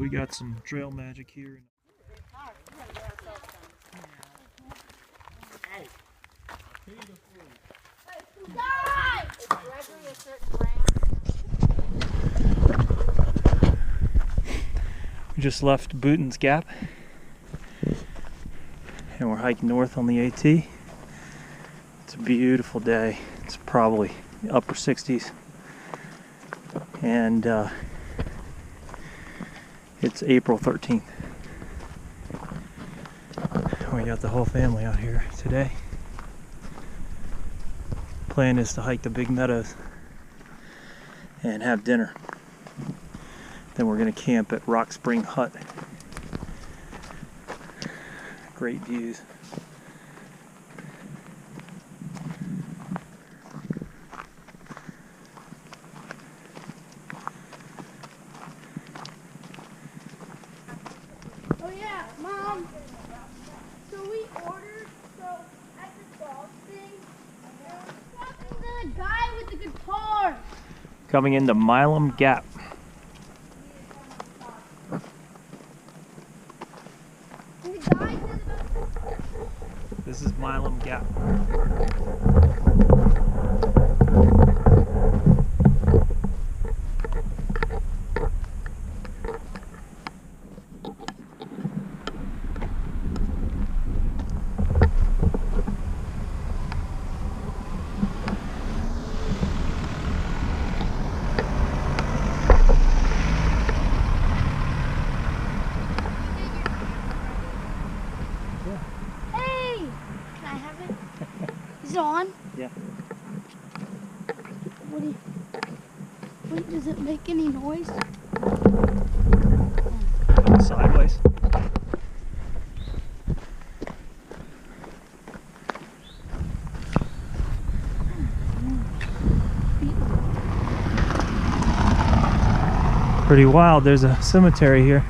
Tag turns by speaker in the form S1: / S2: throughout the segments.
S1: We got some trail magic here. We just left Bootens Gap and we're hiking north on the AT. It's a beautiful day. It's probably upper 60s and it's April 13th. We got the whole family out here today. Plan is to hike the big meadows and have dinner. Then we're going to camp at Rock Spring Hut. Great views.
S2: Oh yeah, Mom. So we ordered, at the dog thing, there was fucking the guy with the guitar.
S1: Coming into Milam Gap. This is Milam Gap.
S2: Is it on?
S1: Yeah.
S2: Wait, does it make any noise?
S1: Sideways. Pretty wild. There's a cemetery here.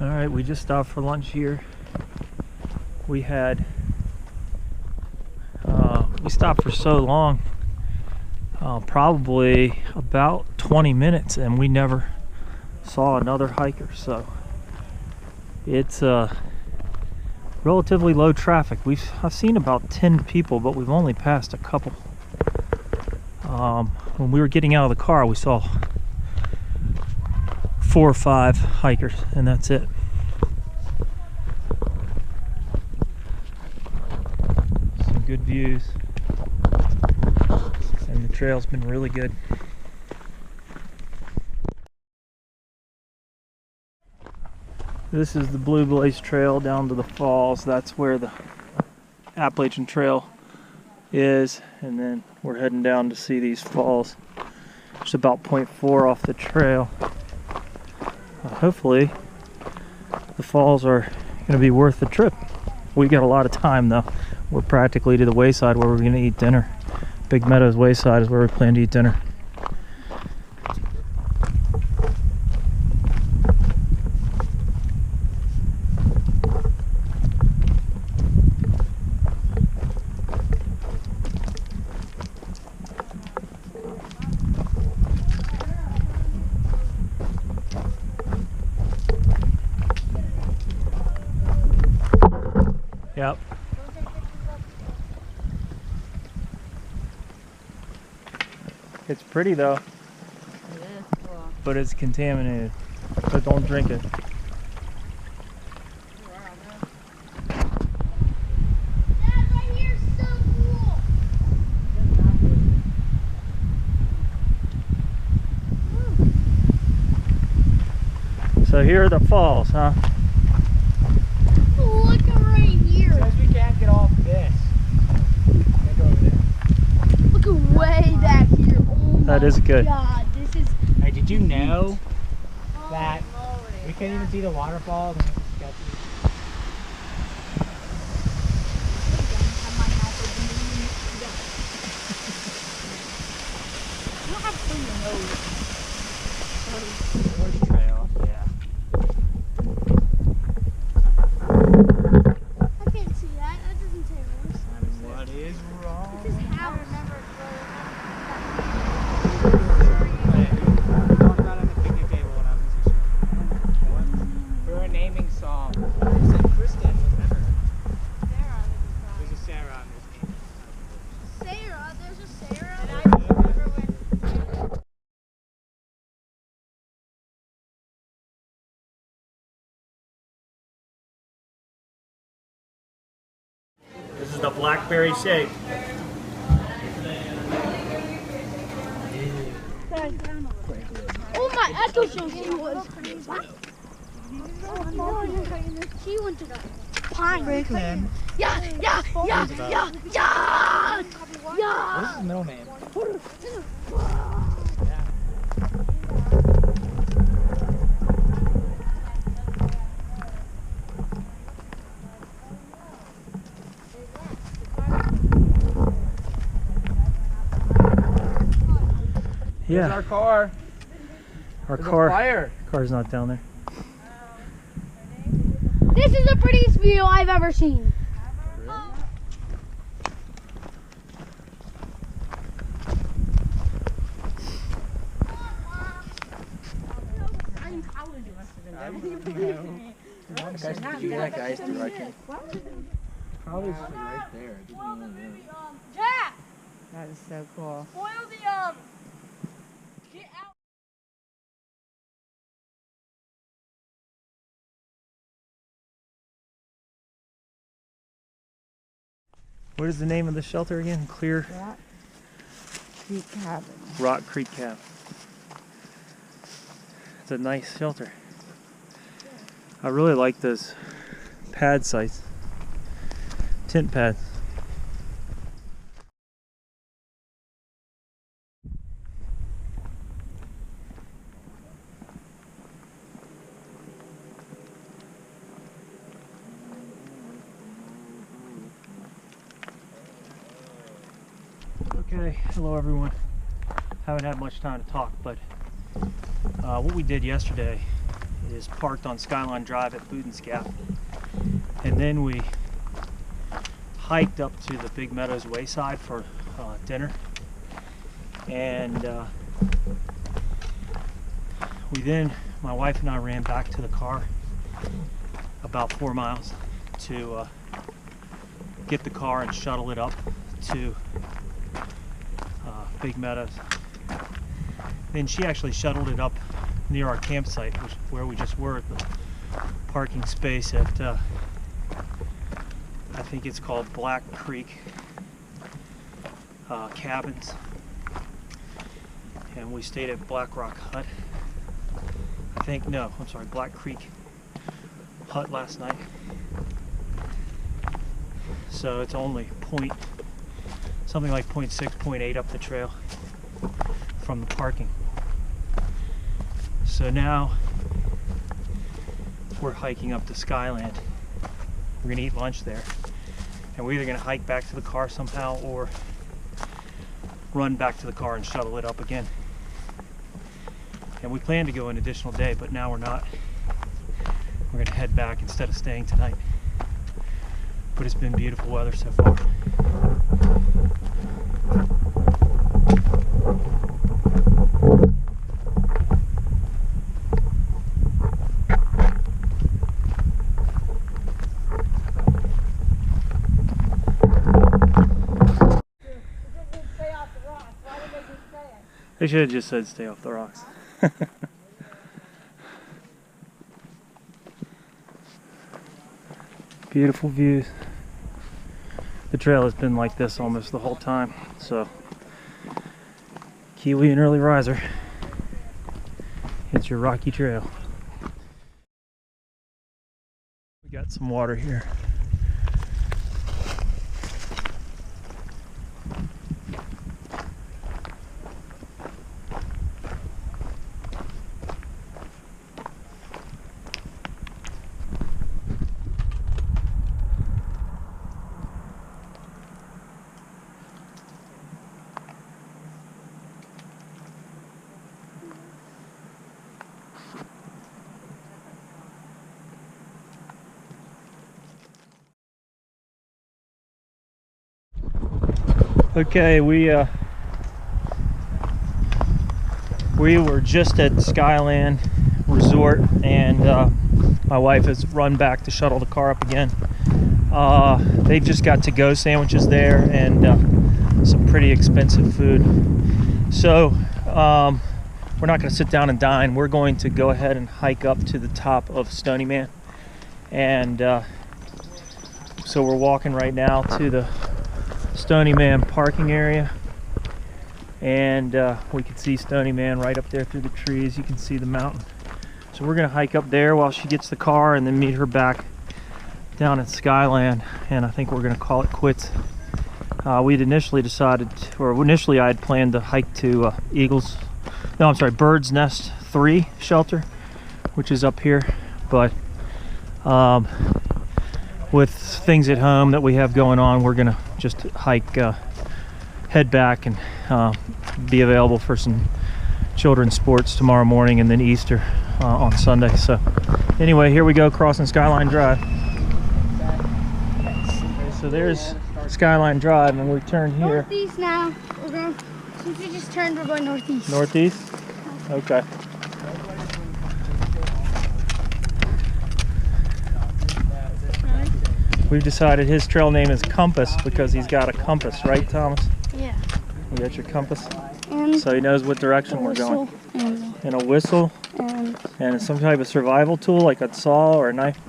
S1: Alright, we just stopped for lunch here. We stopped for so long, probably about 20 minutes, and we never saw another hiker, so it's relatively low traffic. I've seen about 10 people, but we've only passed a couple. When we were getting out of the car, we saw 4 or 5 hikers, and that's it. Some good views, and the trail's been really good. This is the Blue Blaze Trail down to the falls. That's where the Appalachian Trail is, and then we're heading down to see these falls. It's about 0.4 off the trail. Hopefully the falls are going to be worth the trip. We got a lot of time though. We're practically to the wayside where we're going to eat dinner. Big Meadows Wayside is where we plan to eat dinner. Yep. It's pretty though. It is cool. But it's contaminated. So don't drink it.
S2: Dad, right here is so cool.
S1: So here are the falls, huh?
S2: Look at right here.
S3: Says we can't get off this. Can't go over there.
S2: Look at way back here. Oh
S1: That is good.
S2: God, this is.
S3: Hey, did you know that
S2: Lord.
S3: we can't even see the waterfalls? And it's sketchy.
S1: a blackberry shake.
S2: Oh my, I thought she was. She went to the pine.
S3: Franklin.
S2: Yeah.
S3: This is middle name.
S1: Yeah.
S3: There's our car.
S1: Our
S3: There's a fire.
S1: car's not down there.
S2: This is the prettiest view I've ever seen.
S3: That guy's through, I can't. Probably right there. I didn't even know.
S2: Jack,
S4: That is so cool.
S2: spoil the get out.
S1: What is the name of the shelter again? Clear
S4: Rock Creek Cabin.
S1: Rock Creek Cabin. It's a nice shelter. I really like those pad sites, tent pads. Okay, hello everyone. Haven't had much time to talk, but what we did yesterday is parked on Skyline Drive at Bootens Gap, and then we hiked up to the Big Meadows Wayside for dinner, and my wife and I ran back to the car about 4 miles to get the car and shuttle it up to Big Meadows. Then she actually shuttled it up near our campsite, where we just were, at the parking space at I think it's called Black Creek Cabins, and we stayed at Black Rock Hut. Black Creek Hut last night. So it's only something like 0.6, 0.8 up the trail from the parking. So now we're hiking up to Skyland. We're gonna eat lunch there, and we're either gonna hike back to the car somehow or run back to the car and shuttle it up again. And we plan to go an additional day, but now we're not. We're gonna head back instead of staying tonight. But it's been beautiful weather so far. They should have just said stay off the rocks. Beautiful views. The trail has been like this almost the whole time, so Kiwi and early riser, it's your rocky trail. We got some water here. Okay, we were just at Skyland Resort, and my wife has run back to shuttle the car up again. They've just got to-go sandwiches there and some pretty expensive food. So we're not going to sit down and dine. We're going to go ahead and hike up to the top of Stony Man, and so we're walking right now to the Stony Man parking area, and we can see Stony Man right up there through the trees. You can see the mountain. So we're gonna hike up there while she gets the car, and then meet her back down at Skyland, and I think we're gonna call it quits. We'd initially decided, or initially I had planned to hike to Bird's Nest 3 shelter, which is up here, but with things at home that we have going on, we're gonna just hike, head back, and be available for some children's sports tomorrow morning, and then Easter on Sunday. So anyway, here we go, crossing Skyline Drive. Okay, so there's Skyline Drive, and we turn here.
S2: Northeast now. We're going, since we just turned, we're going northeast.
S1: Northeast? Okay. We've decided his trail name is Compass because he's got a compass, right, Thomas?
S2: Yeah.
S1: You got your compass?
S2: And
S1: So he knows what direction we're going.
S2: and
S1: And a whistle, and some type of survival tool like a saw or a knife.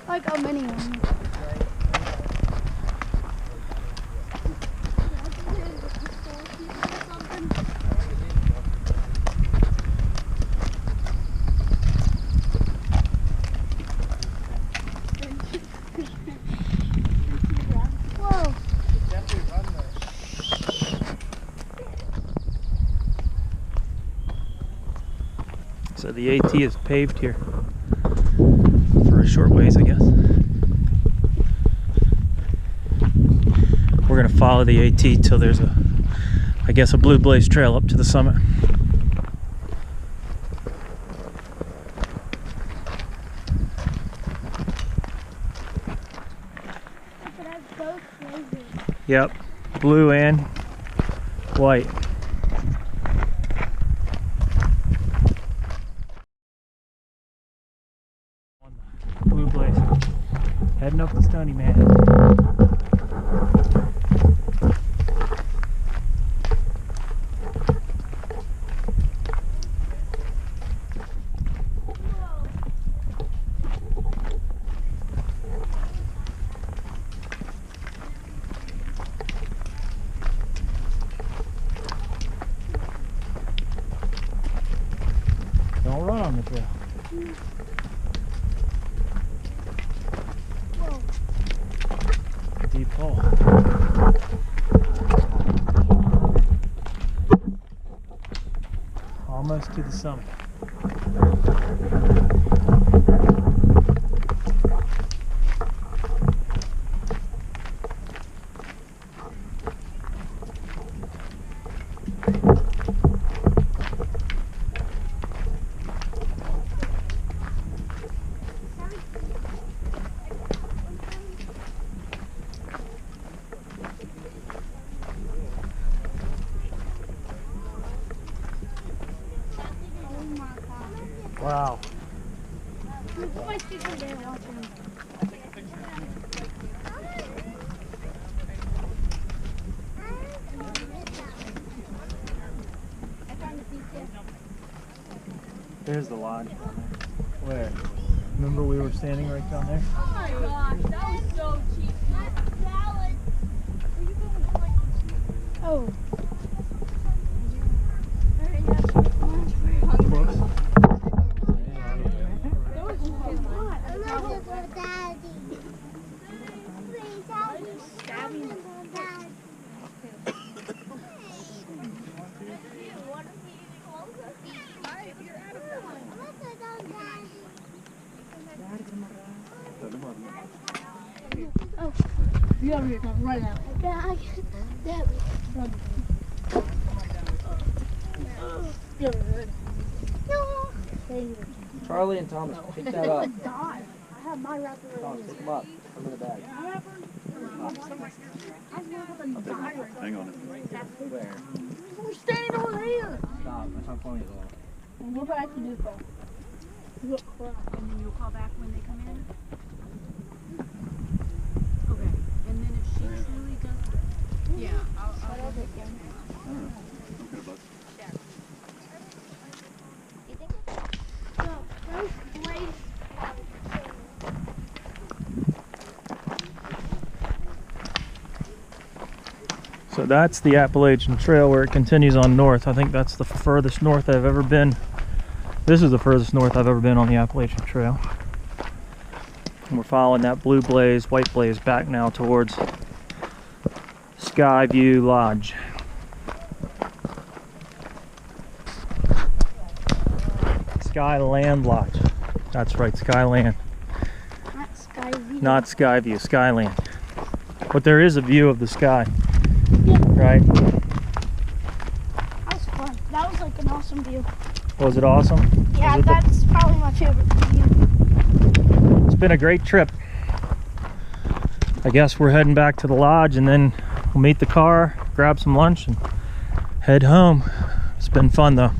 S2: like a mini one. Whoa.
S1: So the AT is paved here for a short ways, I guess. We're gonna follow the AT till there's a Blue Blaze trail up to the summit.
S2: It has both flavors.
S1: Yep, blue and white. Blue Blaze. Heading up the Stony Man. Don't run on the trail. Deep hole. Almost to the summit. Wow.
S2: Look, my sister there watching.
S1: There's the lodge down there. Where? Remember we were standing right down there?
S2: Oh my gosh, that was so cheap. Oh.
S1: Whoops.
S2: Oh, you gotta run out. Yeah, I can. That. No.
S3: Charlie and Thomas, pick that up.
S2: I have my wrapper.
S3: Thomas, pick them up. Put them in the bag.
S5: Hang on.
S3: Where?
S2: We're standing over there.
S3: Stop. That's not funny at all.
S2: And we'll go back to Newport. Look,
S6: And then you'll call back when they come in? Okay. And then if she truly doesn't, yeah, I'll
S5: Okay, bud.
S2: so, first place.
S1: So that's the Appalachian Trail where it continues on north. I think that's the furthest north I've ever been. This is the furthest north I've ever been on the Appalachian Trail. And we're following that blue blaze, white blaze back now towards Skyview Lodge. Skyland Lodge. That's right, Skyland.
S2: Not Skyview.
S1: Not Skyview, Skyland. But there is a view of the sky,
S2: Yeah.
S1: right?
S2: That was fun. That was like an awesome view.
S1: Was it awesome?
S2: Yeah,
S1: Was it
S2: that's probably my favorite view.
S1: It's been a great trip. I guess we're heading back to the lodge and then we'll meet the car, grab some lunch, and head home. It's been fun though.